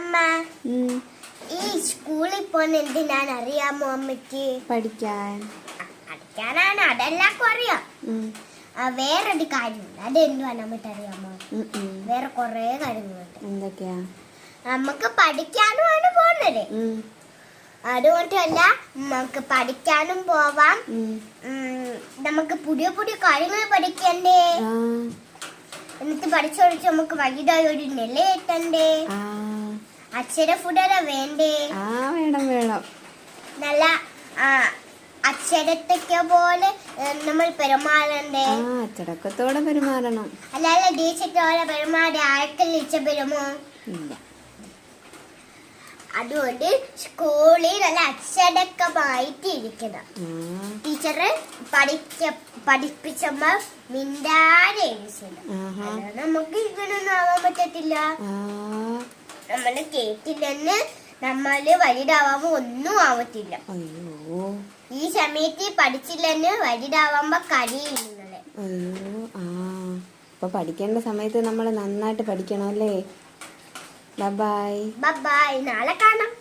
അമ്മ ഈ സ്കൂളിൽ പോകാൻ എന്തിനാണ് അറിയാമോ അമ്മയ്ക്ക്? പഠിക്കാനാണ്. അതെല്ലാവർക്കും അറിയാം. വേറൊരു കാര്യമുണ്ട്, അതെന്തുവാ നമുക്ക് അറിയാമോ? വേറെ കൊറേ കാര്യങ്ങളുണ്ട്. എന്തൊക്കെയാ? നമുക്ക് പഠിക്കാനുമാണ് പോകുന്നത്. അതുകൊണ്ടല്ല, നമുക്ക് പഠിക്കാനും പോവാം. നമുക്ക് പുതിയ പുതിയ കാര്യങ്ങൾ പഠിക്കണ്ടേ? എന്നിട്ട് പഠിച്ചോടിച്ച് നമുക്ക് വലുതായി ഒരു നില എത്തണ്ടേ? അക്ഷരഫുടര വേണ്ടേ? വേണം. നല്ല അക്ഷരത്തൊക്കെ പോലെ നമ്മൾ പെരുമാറണ്ടേ? അച്ചടക്കത്തോടെ പെരുമാറണം. അല്ലാതെ ദേശത്തോടെ പെരുമാറി ആർക്കും ഇഷ്ടപ്പെടുമോ? ഇല്ല. അതുകൊണ്ട് സ്കൂളിൽ നല്ല അച്ചടക്കമായിട്ട് ഇരിക്കണം. ടീച്ചറ് പഠിപ്പിച്ചമ്മ മിണ്ടാതെ നമുക്ക് ഇങ്ങനൊന്നും ആവാൻ പറ്റത്തില്ല. നമ്മള് കേട്ടില്ലെന്ന് നമ്മള് വലുതാവുമ്പോ ഒന്നും ആവത്തില്ല. ഈ സമയത്ത് പഠിച്ചില്ലെന്ന് വലുതാവുമ്പോ കഴിയുന്നത്. അപ്പൊ പഠിക്കേണ്ട സമയത്ത് നമ്മൾ നന്നായിട്ട് പഠിക്കണം അല്ലേ? ബൈ. നാളെ കാണാം.